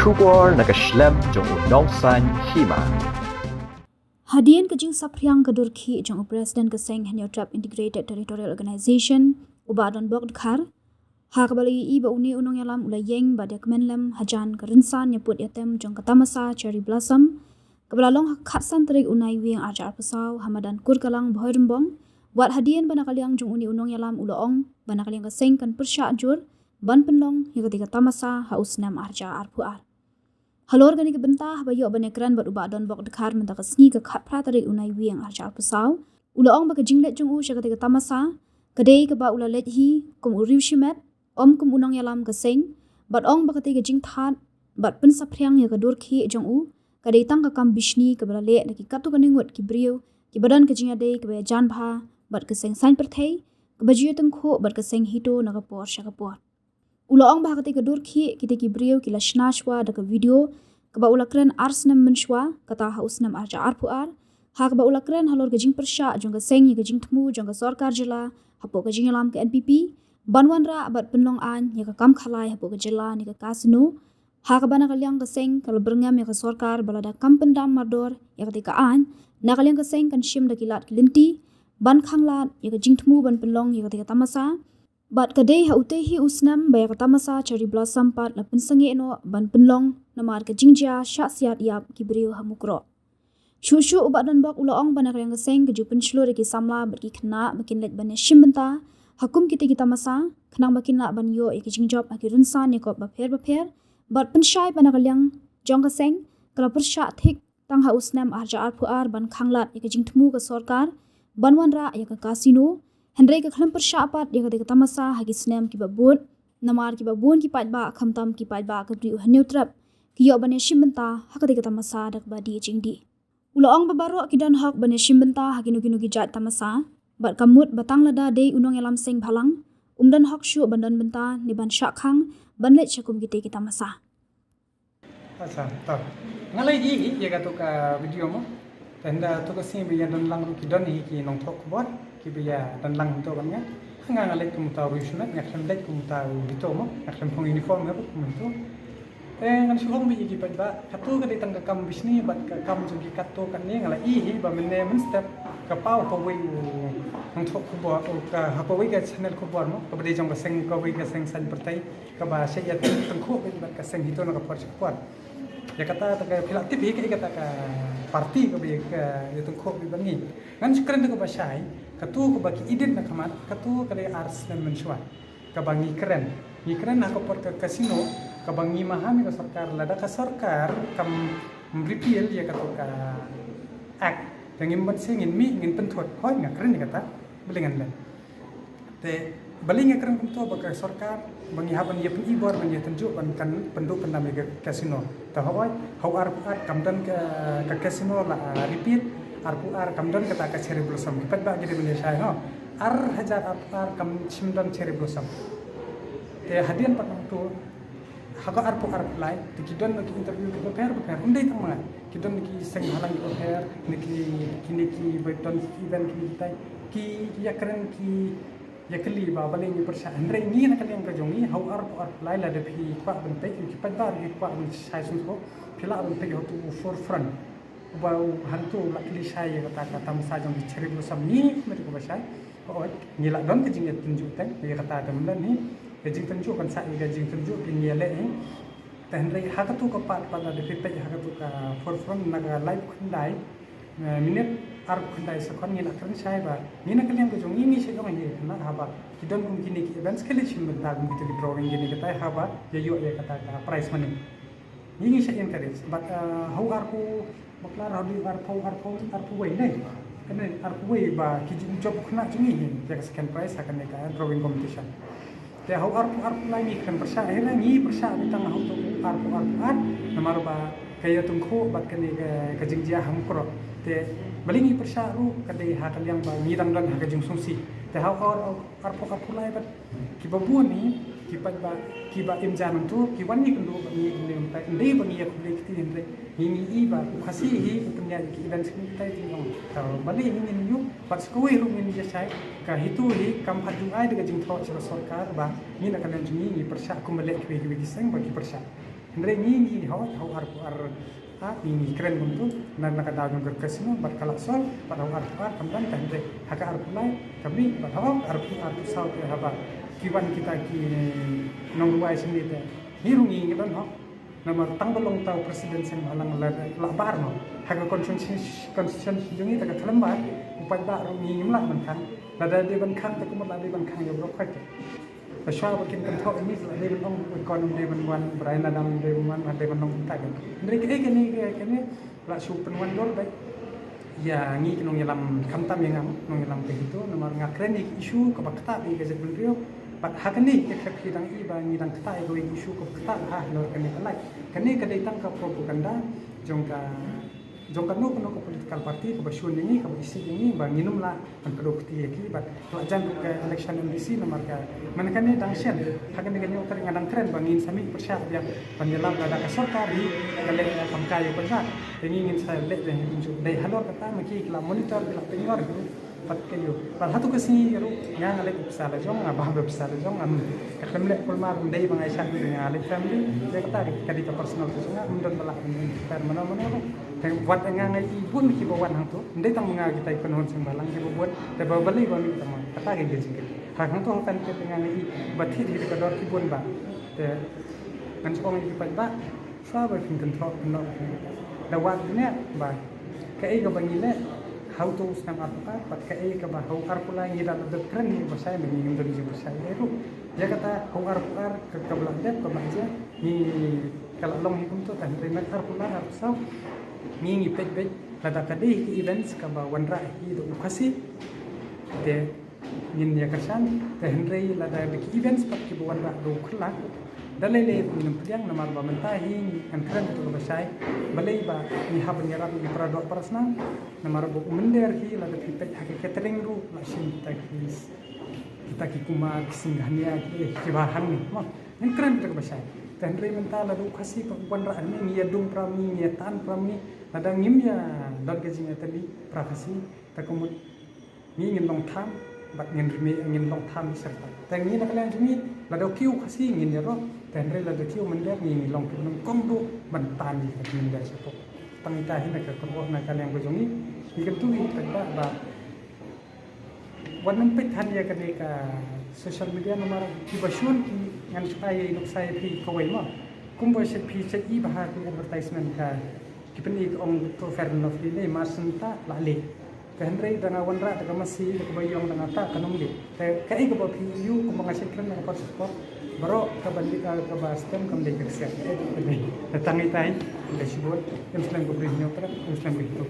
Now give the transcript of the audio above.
Shubor nakaslem jong unongsan hima. Hadian kejing sapriang kedurki jong Presiden Keseng Hanyotrap Integrated Territorial Organization ubadon bok dekhar ha kabali i ba uni unong yalam ulayeng ba de kemenlem hajan kerensan nyeput yatem jong katamasa cherry blossom kebelalong khatsan terik unai wiang arja pesau hamadan kurkalang bohirembong buat hadian banakaliang jong uni unong yalam uloong banakaliang Keseng kan persya ajur ban penlong yang ketika tamasa hausnam arja arpuar halor gani kebentah bayo banekran bat ubadon bok dekhar mentak sngi ke khat pratari unai wiang arja pesau uloong ba kejinglet jong u ketika tamasa kedai ke ba ulalet hi kum uriu shimet om kum unong yalam Keseng bat ong ba ketika jing that bat pen sapriang ya kedur ki jong u kadai tang ka kam bishni ke balale ki katu kaningut ki brio ki badan ke jinga dei ke ba jan bha bat Keseng sain perthei ke bajiyo tengkho bat Keseng hito na kapor syakapor uloong bah ketika dur ki kita ki brio ki lashna shwa da ke video ke ba ulakren arsnam menshwa kata hausnam arja arpuar ha ke ba ulakren halor gejing persya jong Keseng ya gejing temu jong ke sarkar jela hapo gejing alam ke NPP banwan ra bat penlong an ya ke kam khalai hapo ke jela ni ke kasino ha ke bana kaliang Keseng kal berngam ya ke sarkar balada kam pendam mardor ya ketika an na kaliang Keseng kan shim da kilat kelinti ban khanglat ya gejing temu ban penlong ya ketika tamasa bat kadai ha utehi usnam baya kata masa cherry blossom pat la pensengi eno ban penlong namar ke jingja syak siat yap kibrio hamukro shushu ubat dan bak uloong banak yang Keseng keju penslur ki samla berki kena makin let ban shimbenta hakum kita masa kenang makin la ban yo ki jingjob aki runsan ni ko bapher bat pensyai banak yang jong Keseng kala persya thik tang ha usnam arja arpuar ban khanglat ki jingtmu ke sarkar banwan ra ya ke kasino Hendrai ke kelam persyapat dia kata tamasa hagi senam ki babut namar ki babun ki patba khamtam ki patba ke bri Hanyotrap ki yo bane shimbenta hakati tamasa dak badi jingdi uloong babaro ki dan hak bane shimbenta hagi nugi jat tamasa bat kamut batang lada dei unong yalam seng phalang umdan hak syu bandan benta ni ban syakhang banlet syakum ki tamasa asa ta ngalai di ya kata ka video mo tenda to ka sing biyan dan lang ki don hi ki nong thok bot ki biya dan lang to kan nga ngalai kum ta rushmet nga kham dek kum ta bito mo nga kham pong uniform ngap kum to ngan shulong bi ki ba katu ka ditang ka kam bisni bat ka kam ju ki katu kan ne ngalai hi ba menne men step ka pau ko wi nong thok ko bot ka ha ko wi ka channel ko bot mo ka bade jong ka seng ko wi ka seng san pertai ka ba se ya tang ko ba ka seng hito na ka por chapot ya kata ka philaktip hi ka kata ka parti ko bi ka yutong ko bi bangi ngan shukran ko ba syai katu ko baki idin na kamat katu kare ars dan menshwa ka bangi keren na ko por ka kasino ka bangi mahami ka sarkar lada ka sarkar kam repeal ya katu ka act dangin ban singin mi ngin penthot hoy nga keren ni kata belingan dan te baling keren kumto ba ka sarkar bangi haban ya pen ibor ban ya tunjuk ban kan penduk pendam ka kasino ta hoy how ar kamdan ka kasino la repeal arpuar kamdan kata ka cherry blossom kipat ba gede benda syai ho ar hajar ar kam simdan cherry blossom te hadian patang tu haga arpuar lai te kidon ki interview ki pair undai tama kidon ki seng halang ki pair niki kini ki beton event ki tai ki ya keren ki ya keli ba baling ni persya andre ni nak yang kajongi how arpuar lai la de phi kwa bentai ki pat ba ki kwa ben syai sunko phila bentai ho tu forefront bau hantu lakli saya kata masajong di cherry blossom ni mereka basai oh ngilak don kejing tunjuk tan dia kata ada melan ni kejing tunjuk kan sai kejing tunjuk pinggele ni tenre haka tu ka pat pada de pipe haka tu ka forefront naga live kundai minute ar kundai sakon ngilak kan sai ba ni nak kalian kejong ni se dong ni na haba kidon kum kini ki events kali sim benta kum kita di drawing gini kata haba ya yo ya kata prize money ni se encourage but how arku baklar hadi arpu wei nei kan arpu wei ba kijin job khna chungi ni jak second prize akan ka drawing competition te hau arpu lai ni kan persya akhirnya ni persya bitang hau tu arpu an namar ba kaya tungkho bat kan ka jingjia hamkro te balingi persya ru kadai ha kaliang ba ngirang dan ha kajing sungsi te hau arpu lai bat kibabuan ni kipat ba kiba imjan tu kiwan ni kendu ni ndai bangi ya publik ti ndai ini iba khasi hi punya event ni tai ti ngom kalau bali ini ni pat skui ru ni jai ka hitu hi kam hadu ai de jing thro sarkar ba ni nak kan ni persya ku melek ki seng bagi persya Hendra ni hau ini keren untuk nak ada yang berkesino berkalak sol pada ar kamdan tendre haka ar pulai kami pada ar sau ke haba kiwan kita ki nong ruai sini te hirungi ngidan ho nama tangbolong tau presiden sen halang la bar no haka constitution jungi ta kalambar upai ba rungi ngimla man kan lada de ban kan ta kumala de ban kan yo brok kai Pasal bikin kentok ini selain dari orang ekonomi dari wan berada dalam dari wan ada menong tak kan. Dari kini lah super wan dor baik. Ya ngi kinong yalam kamtam yang nong yalam begitu nomor ngakren isu kebakta di gazet beliau. Pat hakani kek hidang iba ngidang kata ego isu kebakta lor kini kalai. Kini kadai tangkap propaganda jongka no ke political party ke bersyun ini ke berisi ini banginum lah dan kedokti lagi bat pelajan ke election NDC nomor ke mana kan ini dangsian hakan dengan yang teringat keren bangin sami persiap yang penjelam ada kesorka di kaleng kamkai pesan ingin saya lihat yang tunjuk dari halor kata maki kelam monitor bila penyor pat kayo pat hatu kasi ru nga ngalek besar jong ngabah besar jong am kakemlek kulmar ndai bang aisyah ngalek family dia kata kadi ka personal tu nga undon balak per mana-mana buat nga ngai ibun ki bawan hang tu ndai tang nga kita ikon sing balang ki buat te babali bang kita ma kata ge ge jing ha hang tu tan ke nga ngai bathi di ka dor ki bun ba te kan song ki pat ba sa ba fin control no da wat ne ba kai ga bangile how to senang apa pat kai ka ba how arpula ngi da de keren ni ba saya mengi ngi dari saya itu dia kata how arpar ke belah dep ke baja ni kalau long hikum tu kan terima arpula arpsau ngi pet lada kadih ke events ka ba wanra hi do kasi de ngin ya kersan te henry lada de events pat ki wanra do khla dalai le piang namar ba mentahi kan keren tu ba sai balai ba ni hab ni rap ni produk parasna namar bo mender hi la de pipet hak catering ru la shin kita ki kuma singhania ki bahan ni ma yang keren tu ba sai kan re mental la du khasi pa wan ra ni ya dung prami ni tan prami ada ngim ya dot ke jing tadi prakasi ta komut ni ngin long tham bat ngin long tham serta ta ngi nak lang jumi la do kiu khasi ngin ya ro dan rela de kiu mendek ni long tu nang kong du bantan ni kan mendek sepo pangita hin nak ko na kan yang bojoni ni kan tu ni ba wan pet han ya kan ka social media nomor ki basyun ki ngan supaya inuk saya pi kawai ma kumbo se pi se i bahar ki advertisement ka ki pen ik ong to ferno fi le masenta la le kan rei danga wanra daga masih daga bayong danga ta kanum le kai ka ba pi yu kum ngasit kan na pas sport baro ka bandi ka bastem kam de keksia datang itai da sibut Islam ko brinyo para Islam ko